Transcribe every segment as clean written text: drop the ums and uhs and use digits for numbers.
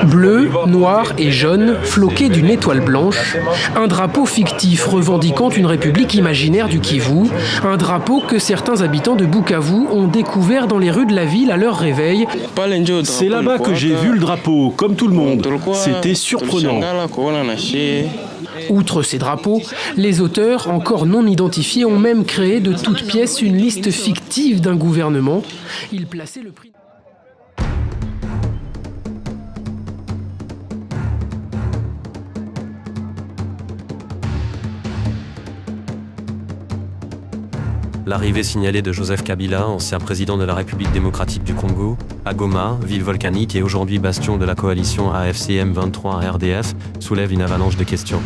Bleu, noir et jaune, floqué d'une étoile blanche, un drapeau fictif revendiquant une république imaginaire du Kivu, un drapeau que certains habitants de Bukavu ont découvert dans les rues de la ville à leur réveil. C'est là-bas que j'ai vu le drapeau, comme tout le monde. C'était surprenant. Outre ces drapeaux, les auteurs, encore non identifiés, ont même créé de toutes pièces une liste fictive d'un gouvernement. Ils plaçaient le prix... L'arrivée signalée de Joseph Kabila, ancien président de la République démocratique du Congo, à Goma, ville volcanique et aujourd'hui bastion de la coalition AFC M23 RDF, soulève une avalanche de questions.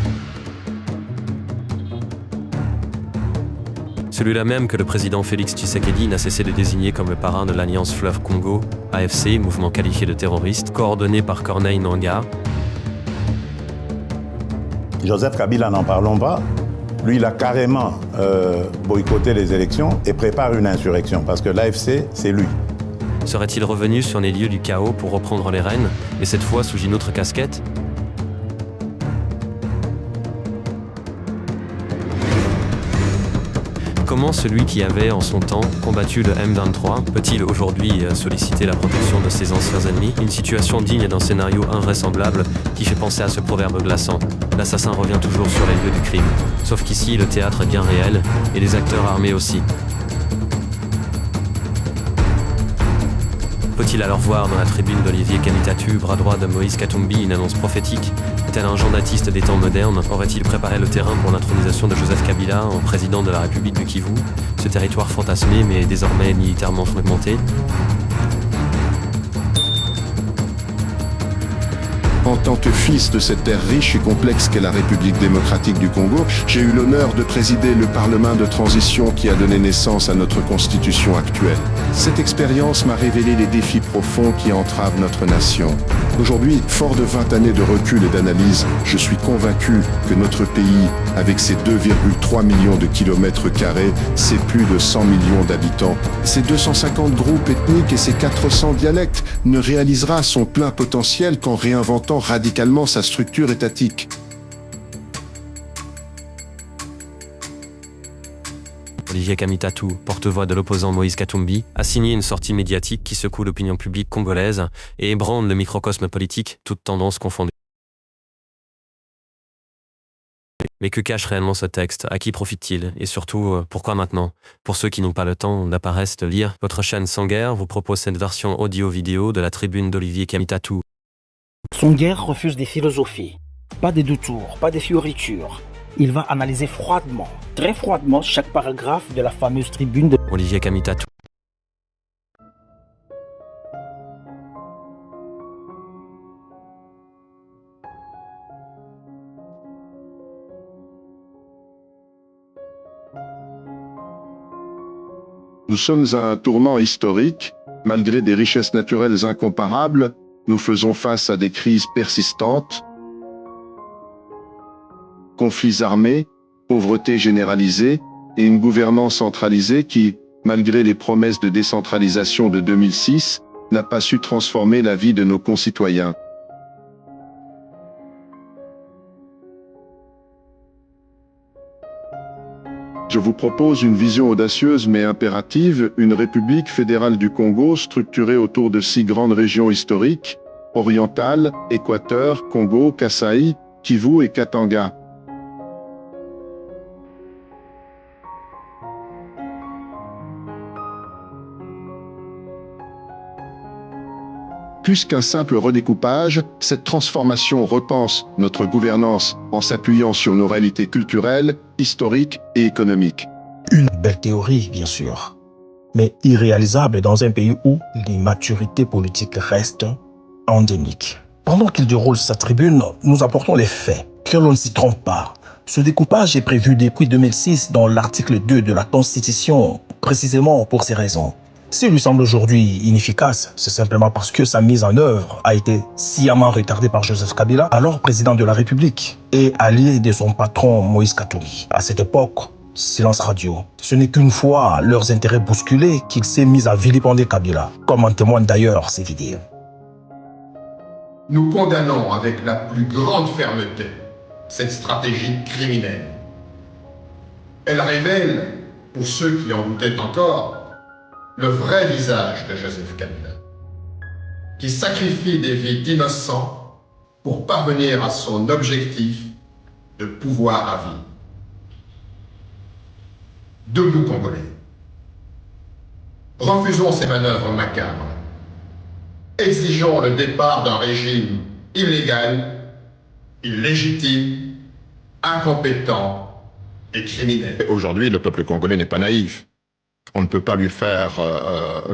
Celui-là même que le président Félix Tshisekedi n'a cessé de désigner comme le parrain de l'Alliance Fleuve Congo, AFC, mouvement qualifié de terroriste, coordonné par Corneille Nangaa. Joseph Kabila, n'en parlons pas. Lui, il a carrément boycotté les élections et prépare une insurrection, parce que l'AFC, c'est lui. Serait-il revenu sur les lieux du chaos pour reprendre les rênes, et cette fois sous une autre casquette ? Comment celui qui avait, en son temps, combattu le M23 peut-il aujourd'hui solliciter la protection de ses anciens ennemis ? Une situation digne d'un scénario invraisemblable qui fait penser à ce proverbe glaçant. L'assassin revient toujours sur les lieux du crime. Sauf qu'ici, le théâtre est bien réel, et les acteurs armés aussi. Faut-il alors voir dans la tribune d'Olivier Kamitatu, bras droit de Moïse Katumbi, une annonce prophétique ? Tel un Jean Baptiste des temps modernes, aurait-il préparé le terrain pour l'intronisation de Joseph Kabila en président de la République du Kivu, ce territoire fantasmé mais désormais militairement fragmenté ? En tant que fils de cette terre riche et complexe qu'est la République démocratique du Congo, j'ai eu l'honneur de présider le Parlement de transition qui a donné naissance à notre constitution actuelle. Cette expérience m'a révélé les défis profonds qui entravent notre nation. Aujourd'hui, fort de 20 années de recul et d'analyse, je suis convaincu que notre pays, avec ses 2,3 millions de kilomètres carrés, ses plus de 100 millions d'habitants, ses 250 groupes ethniques et ses 400 dialectes, ne réalisera son plein potentiel qu'en réinventant radicalement sa structure étatique. Olivier Kamitatu, porte-voix de l'opposant Moïse Katumbi, a signé une sortie médiatique qui secoue l'opinion publique congolaise et ébranle le microcosme politique, toutes tendances confondues. Mais que cache réellement ce texte ? À qui profite-t-il ? Et surtout, pourquoi maintenant ? Pour ceux qui n'ont pas le temps d'apparaître, de lire, votre chaîne Sanguerre vous propose cette version audio-vidéo de la tribune d'Olivier Kamitatu. Sanguerre refuse des philosophies, pas des détours, pas des fioritures. Il va analyser froidement, très froidement, chaque paragraphe de la fameuse tribune de Olivier Kamitatu. Nous sommes à un tournant historique. Malgré des richesses naturelles incomparables, nous faisons face à des crises persistantes, conflits armés, pauvreté généralisée et une gouvernance centralisée qui, malgré les promesses de décentralisation de 2006, n'a pas su transformer la vie de nos concitoyens. Je vous propose une vision audacieuse mais impérative, une république fédérale du Congo structurée autour de 6 grandes régions historiques, orientale, Équateur, Congo, Kasaï, Kivu et Katanga. Plus qu'un simple redécoupage, cette transformation repense notre gouvernance en s'appuyant sur nos réalités culturelles, historiques et économiques. Une belle théorie, bien sûr, mais irréalisable dans un pays où l'immaturité politique reste endémique. Pendant qu'il déroule sa tribune, nous apportons les faits, que l'on ne s'y trompe pas. Ce découpage est prévu depuis 2006 dans l'article 2 de la Constitution, précisément pour ces raisons. S'il lui semble aujourd'hui inefficace, c'est simplement parce que sa mise en œuvre a été sciemment retardée par Joseph Kabila, alors président de la République, et allié de son patron Moïse Katumbi. À cette époque, silence radio. Ce n'est qu'une fois leurs intérêts bousculés qu'il s'est mis à vilipender Kabila, comme en témoignent d'ailleurs ces vidéos. Nous condamnons avec la plus grande fermeté cette stratégie criminelle. Elle révèle, pour ceux qui en doutaient encore, le vrai visage de Joseph Kabila, qui sacrifie des vies d'innocents pour parvenir à son objectif de pouvoir à vie. Debout, Congolais. Refusons ces manœuvres macabres. Exigeons le départ d'un régime illégal, illégitime, incompétent et criminel. Aujourd'hui, le peuple congolais n'est pas naïf. On ne peut pas lui faire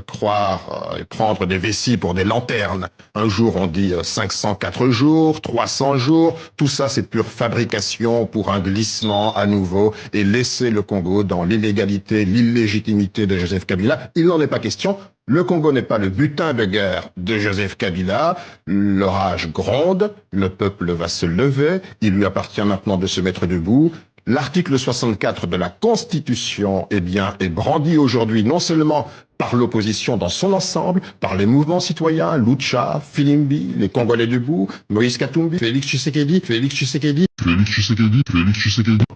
croire et prendre des vessies pour des lanternes. Un jour, on dit 504 jours, 300 jours. Tout ça, c'est pure fabrication pour un glissement à nouveau et laisser le Congo dans l'illégalité, l'illégitimité de Joseph Kabila. Il n'en est pas question. Le Congo n'est pas le butin de guerre de Joseph Kabila. L'orage gronde, le peuple va se lever. Il lui appartient maintenant de se mettre debout. L'article 64 de la Constitution, est brandi aujourd'hui non seulement par l'opposition dans son ensemble, par les mouvements citoyens, Lucha, Filimbi, les Congolais debout, Moïse Katumbi, Félix Tshisekedi.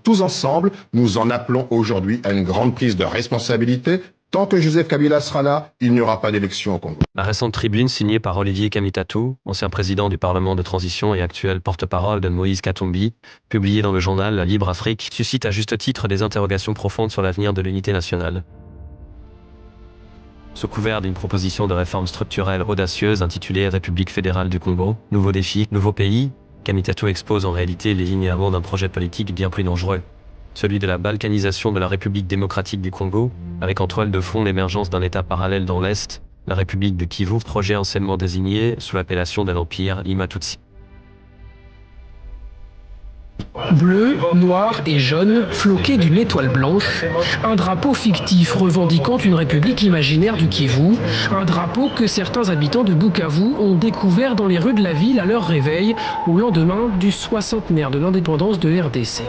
Tous ensemble, nous en appelons aujourd'hui à une grande prise de responsabilité. Tant que Joseph Kabila sera là, il n'y aura pas d'élection au Congo. La récente tribune signée par Olivier Kamitatou, ancien président du Parlement de transition et actuel porte-parole de Moïse Katumbi, publiée dans le journal La Libre Afrique, suscite à juste titre des interrogations profondes sur l'avenir de l'unité nationale. Sous couvert d'une proposition de réforme structurelle audacieuse intitulée République fédérale du Congo, nouveau défi, nouveau pays, Kamitatou expose en réalité les linéaments d'un projet politique bien plus dangereux. Celui de la balkanisation de la République démocratique du Congo, avec en toile de fond l'émergence d'un État parallèle dans l'Est, la République de Kivu, projet anciennement désigné sous l'appellation de l'Empire Hutu. Bleu, noir et jaune, floqué d'une étoile blanche, un drapeau fictif revendiquant une république imaginaire du Kivu, un drapeau que certains habitants de Bukavu ont découvert dans les rues de la ville à leur réveil, au lendemain du 60e de l'indépendance de RDC.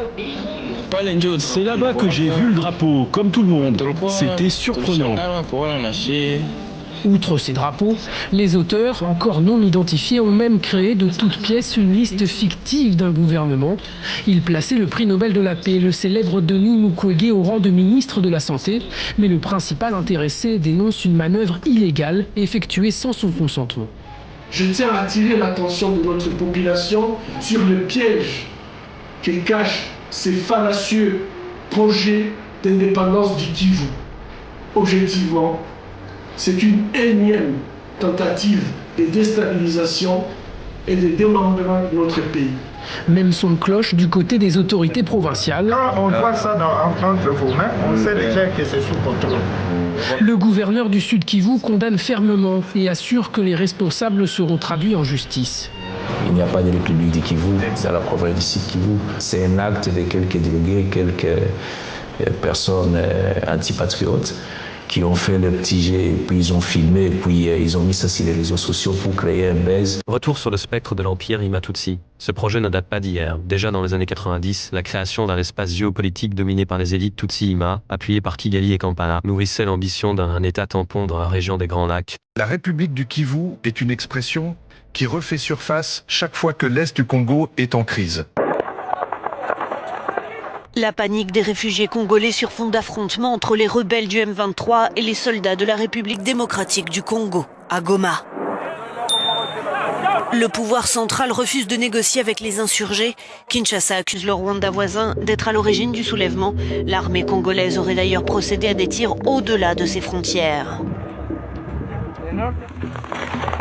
C'est là-bas que j'ai vu le drapeau, comme tout le monde. C'était surprenant. Outre ces drapeaux, les auteurs, encore non identifiés, ont même créé de toutes pièces une liste fictive d'un gouvernement. Ils plaçaient le prix Nobel de la paix, le célèbre Denis Mukwege, au rang de ministre de la Santé, mais le principal intéressé dénonce une manœuvre illégale effectuée sans son consentement. Je tiens à attirer l'attention de notre population sur le piège que cachent ces fallacieux projets d'indépendance du Kivu. Objectivement, c'est une énième tentative de déstabilisation et de démembrement de notre pays. Même son de cloche du côté des autorités provinciales. Quand on voit ça entre vos mains, on sait déjà que c'est sous contrôle. Le gouverneur du Sud Kivu condamne fermement et assure que les responsables seront traduits en justice. Il n'y a pas de République du Kivu, c'est la province du Sud Kivu. C'est un acte de quelques délégués, quelques personnes antipatriotes qui ont fait le petit jet, puis ils ont filmé, puis ils ont mis ça sur les réseaux sociaux pour créer un buzz. Retour sur le spectre de l'Empire Hutu. Ce projet ne date pas d'hier. Déjà dans les années 90, la création d'un espace géopolitique dominé par les élites Tutsi-Hima, appuyé par Kigali et Kampala, nourrissait l'ambition d'un État tampon dans la région des Grands Lacs. La République du Kivu est une expression qui refait surface chaque fois que l'Est du Congo est en crise. La panique des réfugiés congolais sur fond d'affrontements entre les rebelles du M23 et les soldats de la République démocratique du Congo, à Goma. Le pouvoir central refuse de négocier avec les insurgés. Kinshasa accuse le Rwanda voisin d'être à l'origine du soulèvement. L'armée congolaise aurait d'ailleurs procédé à des tirs au-delà de ses frontières.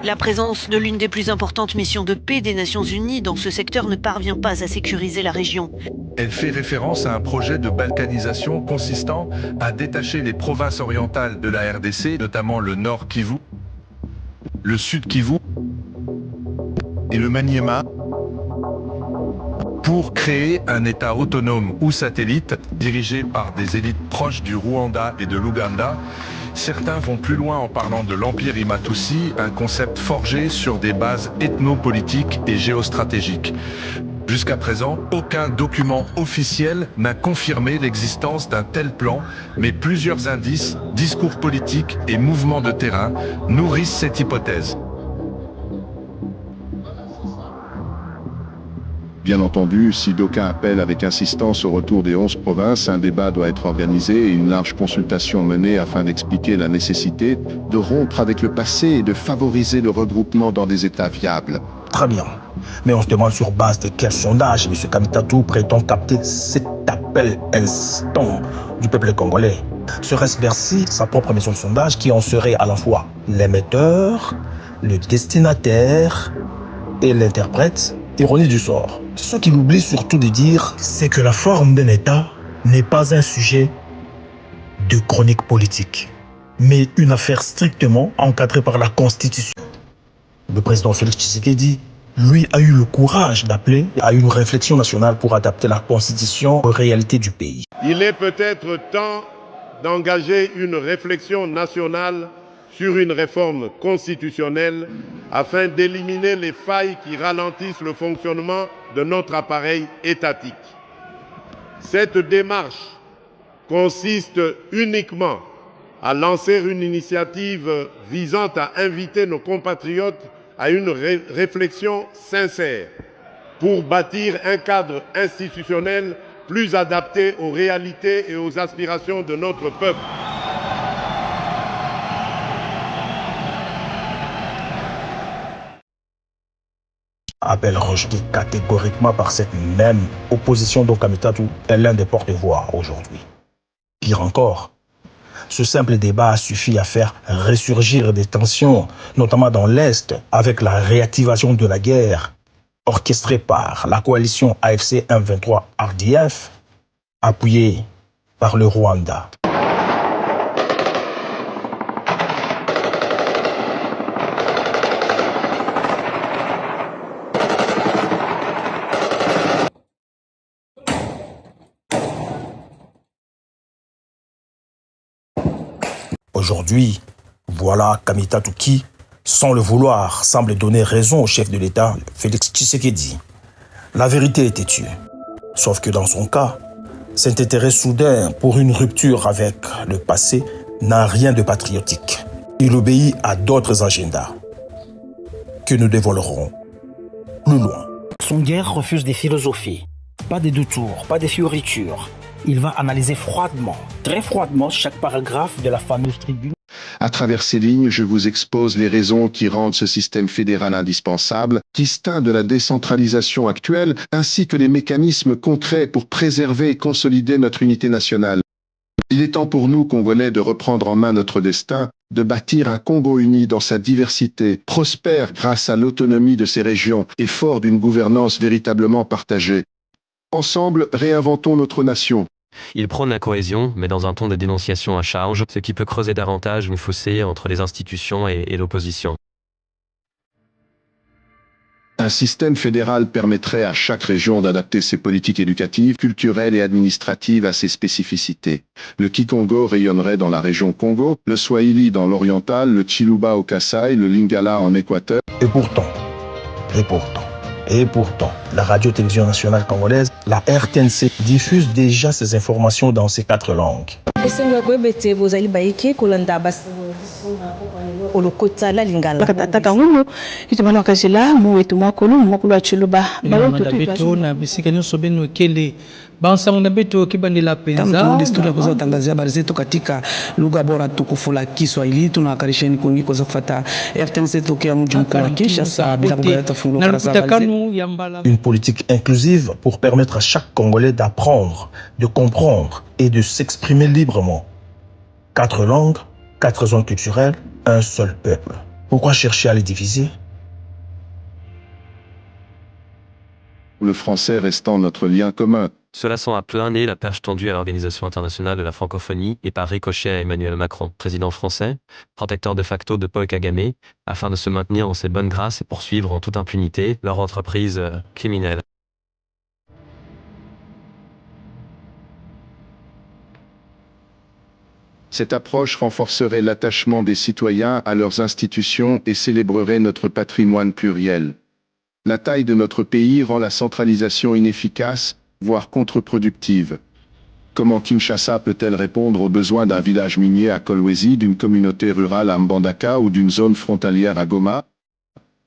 La présence de l'une des plus importantes missions de paix des Nations Unies dans ce secteur ne parvient pas à sécuriser la région. Elle fait référence à un projet de balkanisation consistant à détacher les provinces orientales de la RDC, notamment le Nord Kivu, le Sud Kivu et le Maniema, pour créer un État autonome ou satellite dirigé par des élites proches du Rwanda et de l'Ouganda. Certains vont plus loin en parlant de l'Empire Hutu, un concept forgé sur des bases ethnopolitiques et géostratégiques. Jusqu'à présent, aucun document officiel n'a confirmé l'existence d'un tel plan, mais plusieurs indices, discours politiques et mouvements de terrain nourrissent cette hypothèse. Bien entendu, si d'aucuns appellent avec insistance au retour des 11 provinces, un débat doit être organisé et une large consultation menée afin d'expliquer la nécessité de rompre avec le passé et de favoriser le regroupement dans des États viables. Très bien. Mais on se demande sur base de quel sondage M. Kamitatou prétend capter cet appel instant du peuple congolais. Serait-ce Bercy, sa propre maison de sondage, qui en serait à la fois l'émetteur, le destinataire et l'interprète? Ironie du sort. Ce qu'il oublie surtout de dire, c'est que la forme d'un État n'est pas un sujet de chronique politique, mais une affaire strictement encadrée par la Constitution. Le président Félix Tshisekedi, lui, a eu le courage d'appeler à une réflexion nationale pour adapter la Constitution aux réalités du pays. Il est peut-être temps d'engager une réflexion nationale sur une réforme constitutionnelle afin d'éliminer les failles qui ralentissent le fonctionnement de notre appareil étatique. Cette démarche consiste uniquement à lancer une initiative visant à inviter nos compatriotes à une réflexion sincère pour bâtir un cadre institutionnel plus adapté aux réalités et aux aspirations de notre peuple. Appel rejeté catégoriquement par cette même opposition dont Kamitatou est l'un des porte-voix aujourd'hui. Pire encore, ce simple débat a suffi à faire ressurgir des tensions, notamment dans l'Est, avec la réactivation de la guerre orchestrée par la coalition AFC M23 RDF, appuyée par le Rwanda. Aujourd'hui, voilà Kamitatou qui, sans le vouloir, semble donner raison au chef de l'État, Félix Tshisekedi. La vérité est têtue. Sauf que dans son cas, cet intérêt soudain pour une rupture avec le passé n'a rien de patriotique. Il obéit à d'autres agendas que nous dévoilerons plus loin. Songuer refuse des philosophies, pas des détours, pas des fioritures. Il va analyser froidement, très froidement, chaque paragraphe de la fameuse tribune. À travers ces lignes, je vous expose les raisons qui rendent ce système fédéral indispensable, distinct de la décentralisation actuelle, ainsi que les mécanismes concrets pour préserver et consolider notre unité nationale. Il est temps pour nous, Congolais, de reprendre en main notre destin, de bâtir un Congo uni dans sa diversité, prospère grâce à l'autonomie de ses régions et fort d'une gouvernance véritablement partagée. Ensemble, réinventons notre nation. Il prône la cohésion, mais dans un ton de dénonciation à charge, ce qui peut creuser davantage une fossé entre les institutions et l'opposition. Un système fédéral permettrait à chaque région d'adapter ses politiques éducatives, culturelles et administratives à ses spécificités. Le Kikongo rayonnerait dans la région Congo, le Swahili dans l'oriental, le Chiluba au Kasaï, le Lingala en Équateur. Et pourtant, la radio-télévision nationale congolaise, la RTNC, diffuse déjà ces informations dans ces 4 langues. Desturi kuweza kutangazia habari zetu katika lugha bora tukufu la Kiswahili. Tunawakaribisheni kuingia kuweza kufuata RTNC tokea mji mkuu wa Kinshasa bila kubaleta fungulo kurasa habari zetu. Une politique inclusive pour permettre à chaque Congolais d'apprendre, de comprendre et de s'exprimer librement. 4 langues, 4 zones culturelles, un seul peuple. Pourquoi chercher à les diviser? Le français restant notre lien commun. Cela sent à plein nez la perche tendue à l'Organisation internationale de la francophonie et par ricochet à Emmanuel Macron, président français, protecteur de facto de Paul Kagame, afin de se maintenir en ses bonnes grâces et poursuivre en toute impunité leur entreprise criminelle. Cette approche renforcerait l'attachement des citoyens à leurs institutions et célébrerait notre patrimoine pluriel. La taille de notre pays rend la centralisation inefficace, voire contre-productive. Comment Kinshasa peut-elle répondre aux besoins d'un village minier à Kolwezi, d'une communauté rurale à Mbandaka ou d'une zone frontalière à Goma?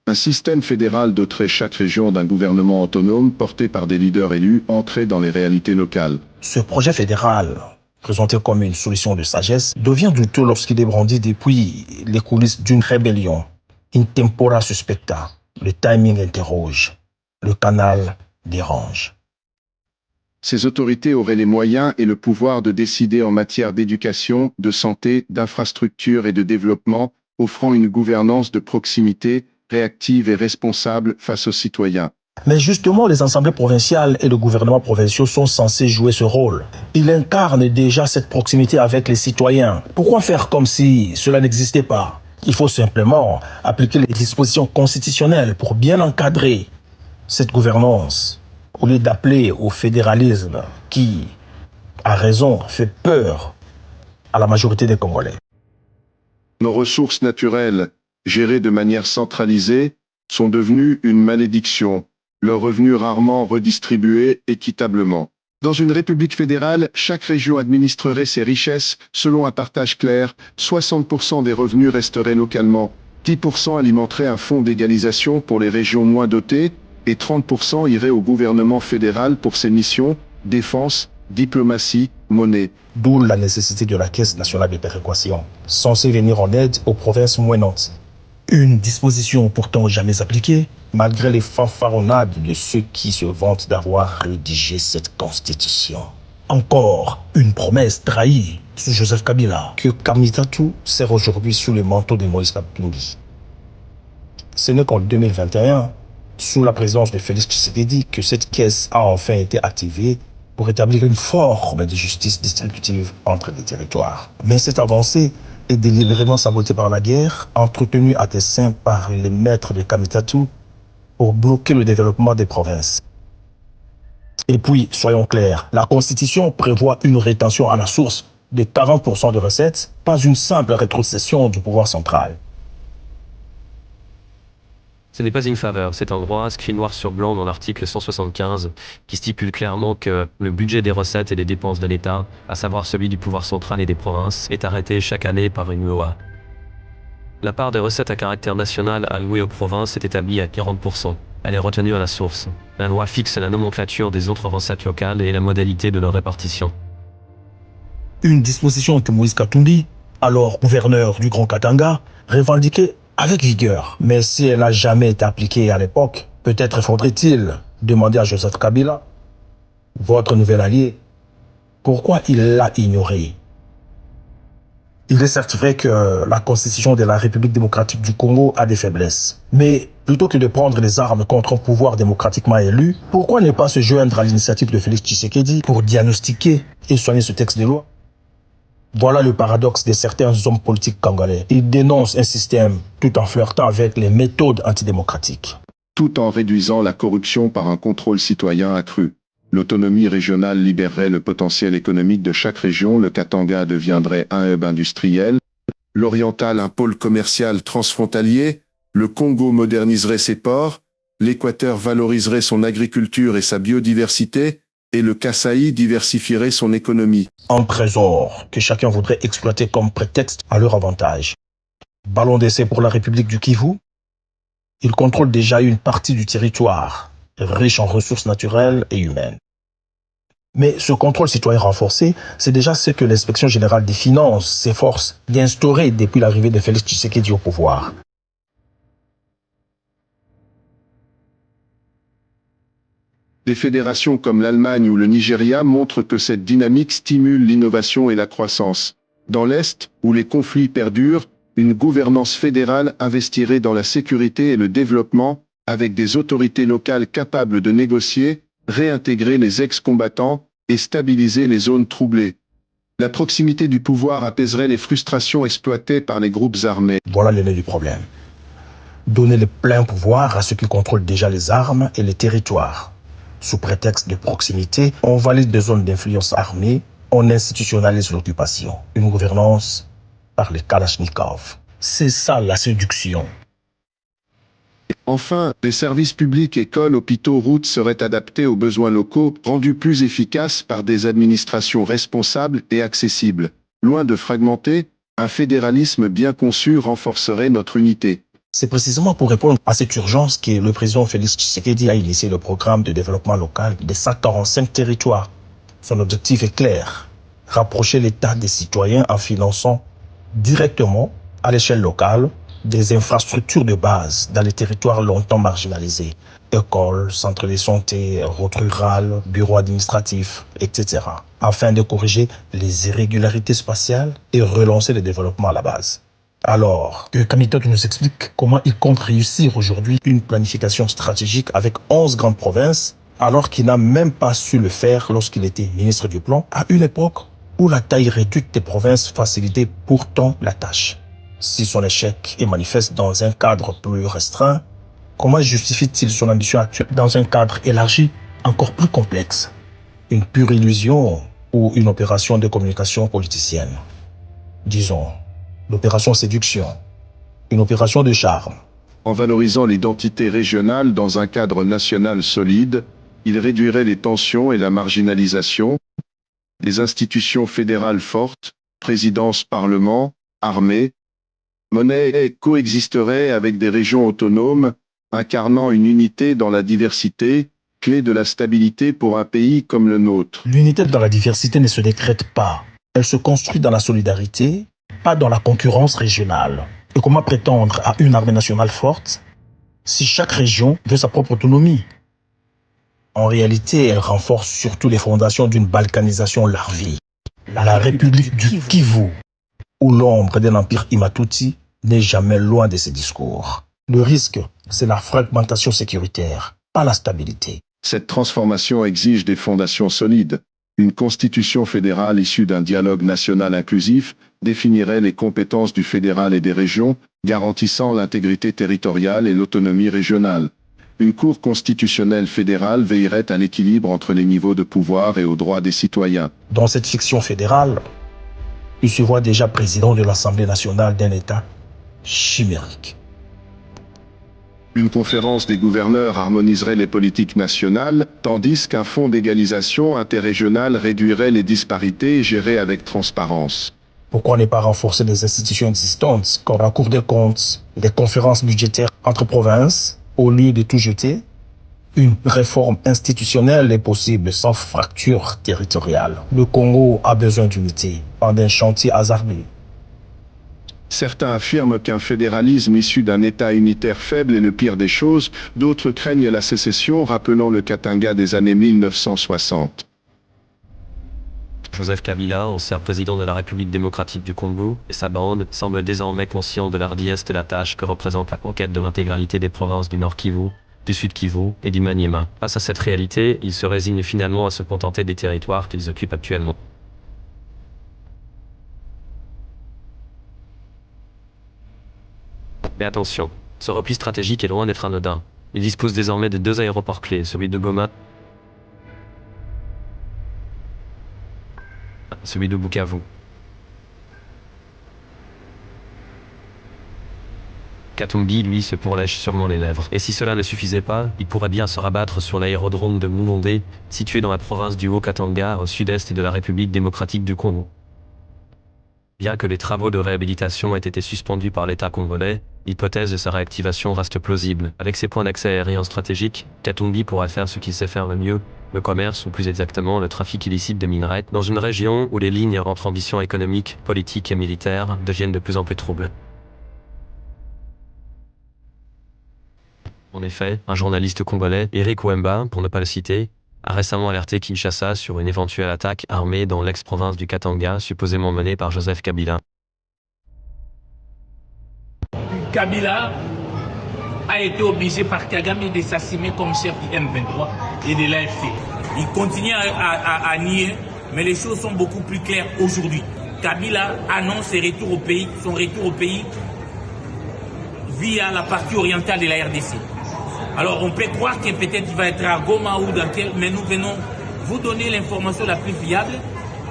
Un système fédéral doterait chaque région d'un gouvernement autonome porté par des leaders élus ancrés dans les réalités locales. Ce projet fédéral, présenté comme une solution de sagesse, devient douteux lorsqu'il est brandi depuis les coulisses d'une rébellion. In tempora suspecta. Le timing interroge. Le canal dérange. Ces autorités auraient les moyens et le pouvoir de décider en matière d'éducation, de santé, d'infrastructure et de développement, offrant une gouvernance de proximité, réactive et responsable face aux citoyens. Mais justement, les assemblées provinciales et le gouvernement provinciaux sont censés jouer ce rôle. Ils incarnent déjà cette proximité avec les citoyens. Pourquoi faire comme si cela n'existait pas? Il faut simplement appliquer les dispositions constitutionnelles pour bien encadrer cette gouvernance, au lieu d'appeler au fédéralisme qui, à raison, fait peur à la majorité des Congolais. Nos ressources naturelles, gérées de manière centralisée, sont devenues une malédiction, leurs revenus rarement redistribués équitablement. Dans une république fédérale, chaque région administrerait ses richesses selon un partage clair, 60% des revenus resteraient localement, 10% alimenteraient un fonds d'égalisation pour les régions moins dotées, et 30% iraient au gouvernement fédéral pour ses missions, défense, diplomatie, monnaie. D'où la nécessité de la Caisse nationale de péréquation, censée venir en aide aux provinces moins nantes. Une disposition pourtant jamais appliquée, malgré les fanfaronnades de ceux qui se vantent d'avoir rédigé cette constitution. Encore une promesse trahie sous Joseph Kabila, que Kamitatu sert aujourd'hui sous le manteau de Moïse Katumbi. Ce n'est qu'en 2021, sous la présidence de Félix Tshisekedi, que cette caisse a enfin été activée pour établir une forme de justice distributive entre les territoires. Mais cette avancée est délibérément sabotée par la guerre, entretenue à dessein par les maîtres de Kamitatu pour bloquer le développement des provinces. Et puis, soyons clairs, la Constitution prévoit une rétention à la source de 40% de recettes, pas une simple rétrocession du pouvoir central. Ce n'est pas une faveur, c'est un droit inscrit noir sur blanc dans l'article 175 qui stipule clairement que le budget des recettes et des dépenses de l'État, à savoir celui du pouvoir central et des provinces, est arrêté chaque année par une loi. La part des recettes à caractère national allouées aux provinces est établie à 40%. Elle est retenue à la source. La loi fixe la nomenclature des autres recettes locales et la modalité de leur répartition. Une disposition que Moïse Katumbi, alors gouverneur du Grand Katanga, revendiquait avec vigueur. Mais si elle n'a jamais été appliquée à l'époque, peut-être faudrait-il demander à Joseph Kabila, votre nouvel allié, pourquoi il l'a ignorée. Il est certes vrai que la constitution de la République démocratique du Congo a des faiblesses. Mais plutôt que de prendre les armes contre un pouvoir démocratiquement élu, pourquoi ne pas se joindre à l'initiative de Félix Tshisekedi pour diagnostiquer et soigner ce texte de loi? Voilà le paradoxe de certains hommes politiques congolais. Ils dénoncent un système tout en flirtant avec les méthodes antidémocratiques. Tout en réduisant la corruption par un contrôle citoyen accru. L'autonomie régionale libérerait le potentiel économique de chaque région, le Katanga deviendrait un hub industriel, l'Oriental un pôle commercial transfrontalier, le Congo moderniserait ses ports, l'Équateur valoriserait son agriculture et sa biodiversité, et le Kasaï diversifierait son économie. Un trésor que chacun voudrait exploiter comme prétexte à leur avantage. Ballon d'essai pour la République du Kivu. Il contrôle déjà une partie du territoire, riche en ressources naturelles et humaines. Mais ce contrôle citoyen renforcé, c'est déjà ce que l'Inspection générale des finances s'efforce d'instaurer depuis l'arrivée de Félix Tshisekedi au pouvoir. Des fédérations comme l'Allemagne ou le Nigeria montrent que cette dynamique stimule l'innovation et la croissance. Dans l'Est, où les conflits perdurent, une gouvernance fédérale investirait dans la sécurité et le développement, avec des autorités locales capables de négocier, réintégrer les ex-combattants et stabiliser les zones troublées. La proximité du pouvoir apaiserait les frustrations exploitées par les groupes armés. Voilà le nœud du problème. Donner le plein pouvoir à ceux qui contrôlent déjà les armes et les territoires. Sous prétexte de proximité, on valide des zones d'influence armée, on institutionnalise l'occupation. Une gouvernance par les Kalachnikov. C'est ça la séduction. Enfin, les services publics, écoles, hôpitaux, routes seraient adaptés aux besoins locaux, rendus plus efficaces par des administrations responsables et accessibles. Loin de fragmenter, un fédéralisme bien conçu renforcerait notre unité. C'est précisément pour répondre à cette urgence que le président Félix Tshisekedi a initié le programme de développement local des 145 territoires. Son objectif est clair, rapprocher l'État des citoyens en finançant directement à l'échelle locale des infrastructures de base dans les territoires longtemps marginalisés. Écoles, centres de santé, routes rurales, bureaux administratifs, etc. afin de corriger les irrégularités spatiales et relancer le développement à la base. Alors, que Kamitoto nous explique comment il compte réussir aujourd'hui une planification stratégique avec 11 grandes provinces, alors qu'il n'a même pas su le faire lorsqu'il était ministre du Plan, à une époque où la taille réduite des provinces facilitait pourtant la tâche. Si son échec est manifeste dans un cadre plus restreint, comment justifie-t-il son ambition actuelle dans un cadre élargi encore plus complexe? Une pure illusion ou une opération de communication politicienne? Disons, l'opération séduction, une opération de charme. En valorisant l'identité régionale dans un cadre national solide, il réduirait les tensions et la marginalisation, des institutions fédérales fortes, présidence, parlement, armée, monnaie coexisterait avec des régions autonomes, incarnant une unité dans la diversité, clé de la stabilité pour un pays comme le nôtre. L'unité dans la diversité ne se décrète pas. Elle se construit dans la solidarité, pas dans la concurrence régionale. Et comment prétendre à une armée nationale forte si chaque région veut sa propre autonomie? En réalité, elle renforce surtout les fondations d'une balkanisation larvée. La République du Kivu, où l'ombre d'un empire Imatuti n'est jamais loin de ses discours. Le risque, c'est la fragmentation sécuritaire, pas la stabilité. Cette transformation exige des fondations solides. Une constitution fédérale issue d'un dialogue national inclusif définirait les compétences du fédéral et des régions, garantissant l'intégrité territoriale et l'autonomie régionale. Une cour constitutionnelle fédérale veillerait à l'équilibre entre les niveaux de pouvoir et aux droits des citoyens. Dans cette fiction fédérale, il se voit déjà président de l'Assemblée nationale d'un État chimérique. Une conférence des gouverneurs harmoniserait les politiques nationales, tandis qu'un fonds d'égalisation interrégional réduirait les disparités et gérait avec transparence. Pourquoi ne pas renforcer les institutions existantes, comme la Cour des comptes, les conférences budgétaires entre provinces, au lieu de tout jeter? Une réforme institutionnelle est possible sans fracture territoriale. Le Congo a besoin d'unité, pas d'un chantier hasardé. Certains affirment qu'un fédéralisme issu d'un État unitaire faible est le pire des choses, d'autres craignent la sécession, rappelant le Katanga des années 1960. Joseph Kabila, ancien président de la République démocratique du Congo, et sa bande semblent désormais conscients de l'ardiesse de la tâche que représente la conquête de l'intégralité des provinces du Nord Kivu, du Sud Kivu et du Maniema. Face à cette réalité, ils se résignent finalement à se contenter des territoires qu'ils occupent actuellement. Mais attention, ce repli stratégique est loin d'être anodin. Il dispose désormais de 2 aéroports clés, celui de Goma, celui de Bukavu. Katumbi, lui, se pourlèche sûrement les lèvres. Et si cela ne suffisait pas, il pourrait bien se rabattre sur l'aérodrome de Mulonde, situé dans la province du Haut-Katanga, au sud-est de la République démocratique du Congo. Bien que les travaux de réhabilitation aient été suspendus par l'État congolais, l'hypothèse de sa réactivation reste plausible. Avec ses points d'accès aériens stratégiques, Katumbi pourrait faire ce qu'il sait faire le mieux, le commerce, ou plus exactement le trafic illicite de minerais, dans une région où les lignes entre ambitions économiques, politiques et militaires deviennent de plus en plus troubles. En effet, un journaliste congolais, Eric Wemba, pour ne pas le citer, a récemment alerté Kinshasa sur une éventuelle attaque armée dans l'ex-province du Katanga, supposément menée par Joseph Kabila. Kabila a été obligé par Kagame de s'assumer comme chef du M23 et de l'AFC. Il continue à nier, mais les choses sont beaucoup plus claires aujourd'hui. Kabila annonce son retour au pays via la partie orientale de la RDC. Alors on peut croire que peut-être il va être à Goma ou dans quel, mais nous venons vous donner l'information la plus fiable.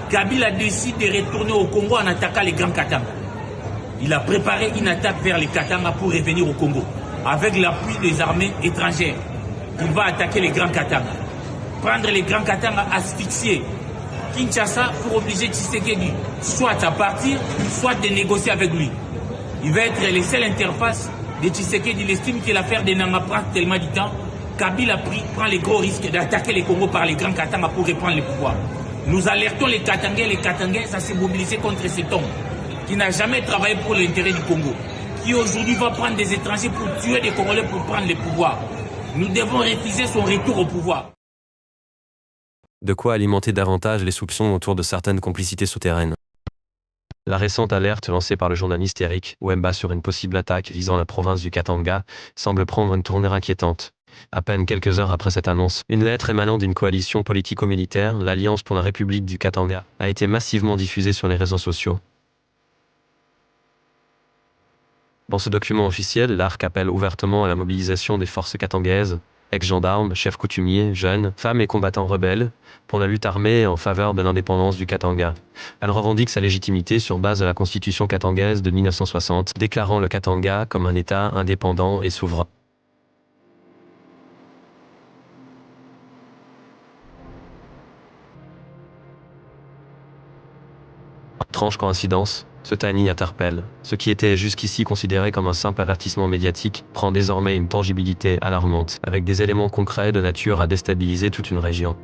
Kabila décide de retourner au Congo en attaquant les Grands Katanga. Il a préparé une attaque vers les Katanga pour revenir au Congo, avec l'appui des armées étrangères. Il va attaquer les Grands Katanga. Prendre les Grands Katanga, asphyxier Kinshasa pour obliger Tshisekedi soit à partir, soit de négocier avec lui. Il va être les seules interfaces de Tshisekedi, il estime que l'affaire de Nanga prend tellement du temps, Kabila prend les gros risques d'attaquer les Congo par les grands Katanga pour reprendre le pouvoir. Nous alertons les Katangais à se mobiliser contre cet homme qui n'a jamais travaillé pour l'intérêt du Congo, qui aujourd'hui va prendre des étrangers pour tuer des Congolais pour prendre le pouvoir. Nous devons refuser son retour au pouvoir. De quoi alimenter davantage les soupçons autour de certaines complicités souterraines. La récente alerte lancée par le journaliste Eric Wemba sur une possible attaque visant la province du Katanga semble prendre une tournure inquiétante. À peine quelques heures après cette annonce, une lettre émanant d'une coalition politico-militaire, l'Alliance pour la République du Katanga, a été massivement diffusée sur les réseaux sociaux. Dans ce document officiel, l'ARC appelle ouvertement à la mobilisation des forces katangaises, ex-gendarmes, chefs coutumiers, jeunes, femmes et combattants rebelles, pour la lutte armée en faveur de l'indépendance du Katanga. Elle revendique sa légitimité sur base de la constitution katangaise de 1960, déclarant le Katanga comme un État indépendant et souverain. Étrange coïncidence, ce tiny interpelle. Ce qui était jusqu'ici considéré comme un simple avertissement médiatique prend désormais une tangibilité alarmante, avec des éléments concrets de nature à déstabiliser toute une région.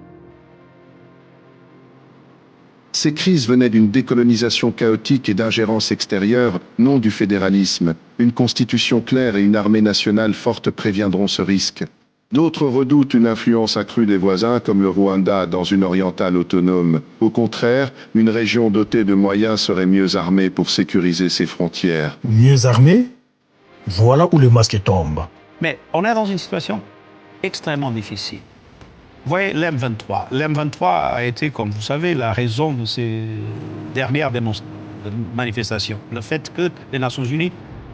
Ces crises venaient d'une décolonisation chaotique et d'ingérence extérieure, non du fédéralisme. Une constitution claire et une armée nationale forte préviendront ce risque. D'autres redoutent une influence accrue des voisins comme le Rwanda dans une orientale autonome. Au contraire, une région dotée de moyens serait mieux armée pour sécuriser ses frontières. Mieux armée? Voilà où le masque tombe. Mais on est dans une situation extrêmement difficile. Vous voyez, l'M23. L'M23 a été, comme vous savez, la raison de ces dernières manifestations. Le fait que les Nations Unies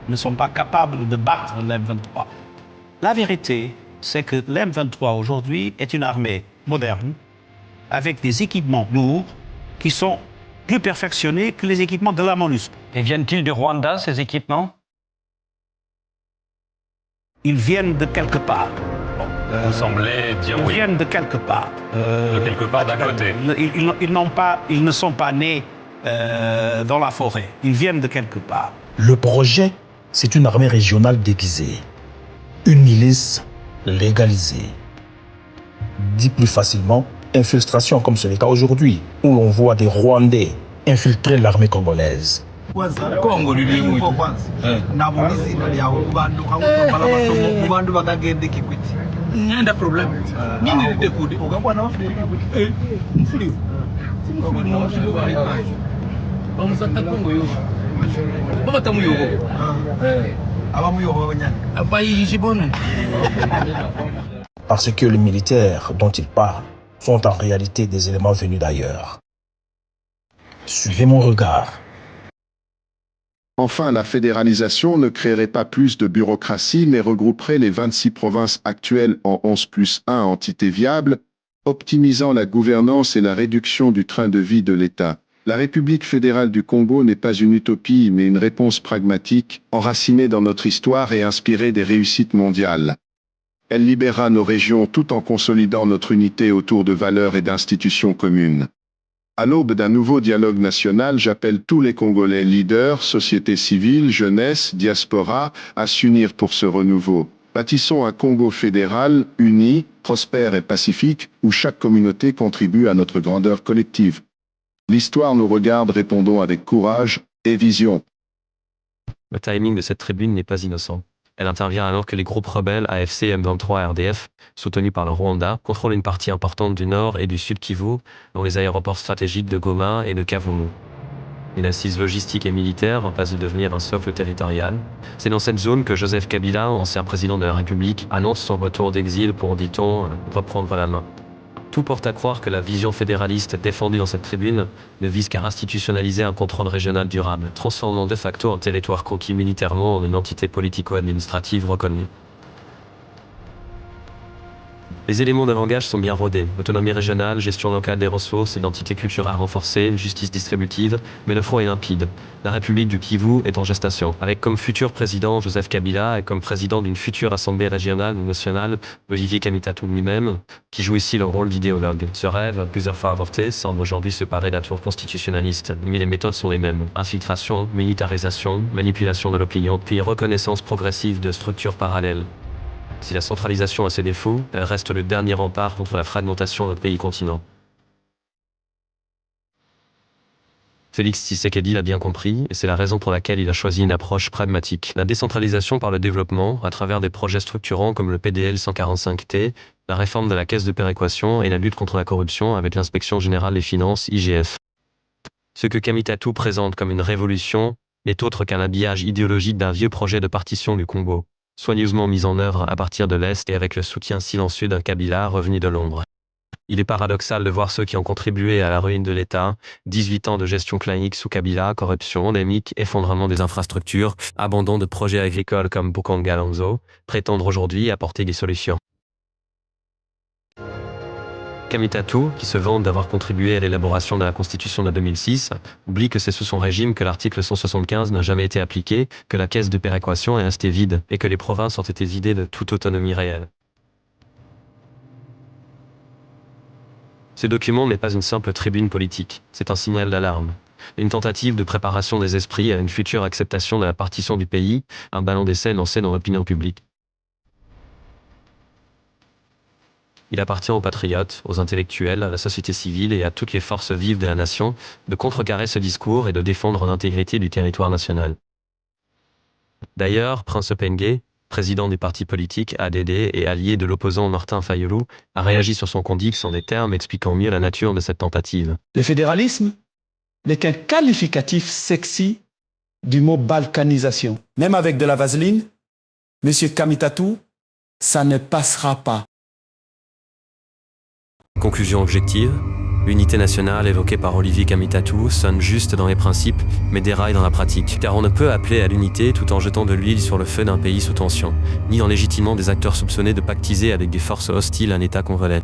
ne sont pas capables de battre l'M23. La vérité, c'est que l'M23 aujourd'hui est une armée moderne, avec des équipements lourds qui sont plus perfectionnés que les équipements de la MONUSCO. Et viennent-ils du Rwanda, ces équipements? Ils viennent de quelque part. Vous semblez dire oui. Ils viennent de quelque part. De quelque part d'à côté. Ils ne sont pas nés dans la forêt. Ils viennent de quelque part. Le projet, c'est une armée régionale déguisée. Une milice légalisée. Dit plus facilement, infiltration comme c'est le cas aujourd'hui, où l'on voit des Rwandais infiltrer l'armée congolaise. Parce que les militaires dont il parle sont en réalité des éléments venus d'ailleurs. Suivez mon regard. Enfin, la fédéralisation ne créerait pas plus de bureaucratie, mais regrouperait les 26 provinces actuelles en 11+1 entités viables, optimisant la gouvernance et la réduction du train de vie de l'État. La République fédérale du Congo n'est pas une utopie, mais une réponse pragmatique, enracinée dans notre histoire et inspirée des réussites mondiales. Elle libérera nos régions tout en consolidant notre unité autour de valeurs et d'institutions communes. À l'aube d'un nouveau dialogue national, j'appelle tous les Congolais leaders, société civile, jeunesse, diaspora, à s'unir pour ce renouveau. Bâtissons un Congo fédéral, uni, prospère et pacifique, où chaque communauté contribue à notre grandeur collective. L'histoire nous regarde, répondons avec courage et vision. Le timing de cette tribune n'est pas innocent. Elle intervient alors que les groupes rebelles AFC, M23 et RDF, soutenus par le Rwanda, contrôlent une partie importante du nord et du sud Kivu, dont les aéroports stratégiques de Goma et de Kavumu. Une assise logistique et militaire en passe de devenir un socle territorial. C'est dans cette zone que Joseph Kabila, ancien président de la République, annonce son retour d'exil pour, dit-on, reprendre la main. Tout porte à croire que la vision fédéraliste défendue dans cette tribune ne vise qu'à institutionnaliser un contrôle régional durable, transformant de facto un territoire conquis militairement en une entité politico-administrative reconnue. Les éléments de langage sont bien rodés. Autonomie régionale, gestion locale des ressources, identité culturelle renforcée, justice distributive, mais le front est limpide. La République du Kivu est en gestation, avec comme futur président Joseph Kabila et comme président d'une future assemblée régionale ou nationale, Olivier Kamitatu lui-même, qui joue ici le rôle d'idéologue. Ce rêve, plusieurs fois avorté, semble aujourd'hui se parer de la tour constitutionnaliste, mais les méthodes sont les mêmes. Infiltration, militarisation, manipulation de l'opinion, puis reconnaissance progressive de structures parallèles. Si la centralisation a ses défauts, elle reste le dernier rempart contre la fragmentation de notre pays continent. Félix Tshisekedi l'a bien compris, et c'est la raison pour laquelle il a choisi une approche pragmatique. La décentralisation par le développement, à travers des projets structurants comme le PDL 145T, la réforme de la caisse de péréquation et la lutte contre la corruption avec l'inspection générale des finances, IGF. Ce que Kamitatu présente comme une révolution n'est autre qu'un habillage idéologique d'un vieux projet de partition du Congo, soigneusement mis en œuvre à partir de l'Est et avec le soutien silencieux d'un Kabila revenu de l'ombre. Il est paradoxal de voir ceux qui ont contribué à la ruine de l'État, 18 ans de gestion clanique sous Kabila, corruption endémique, effondrement des infrastructures, abandon de projets agricoles comme Bukanga Lanzo, prétendre aujourd'hui apporter des solutions. Kamitatu, qui se vante d'avoir contribué à l'élaboration de la Constitution de 2006, oublie que c'est sous son régime que l'article 175 n'a jamais été appliqué, que la caisse de péréquation est restée vide et que les provinces ont été vidées de toute autonomie réelle. Ce document n'est pas une simple tribune politique, c'est un signal d'alarme. Une tentative de préparation des esprits à une future acceptation de la partition du pays, un ballon d'essai lancé dans l'opinion publique. Il appartient aux patriotes, aux intellectuels, à la société civile et à toutes les forces vives de la nation de contrecarrer ce discours et de défendre l'intégrité du territoire national. D'ailleurs, Prince Opengue, président du parti politique ADD et allié de l'opposant Martin Fayulu, a réagi sur son compte X en des termes expliquant mieux la nature de cette tentative. Le fédéralisme n'est qu'un qualificatif sexy du mot balkanisation. Même avec de la vaseline, M. Kamitatu, ça ne passera pas. Conclusion objective, l'unité nationale évoquée par Olivier Kamitatu sonne juste dans les principes, mais déraille dans la pratique. Car on ne peut appeler à l'unité tout en jetant de l'huile sur le feu d'un pays sous tension, ni en légitimant des acteurs soupçonnés de pactiser avec des forces hostiles un État qu'on relaie.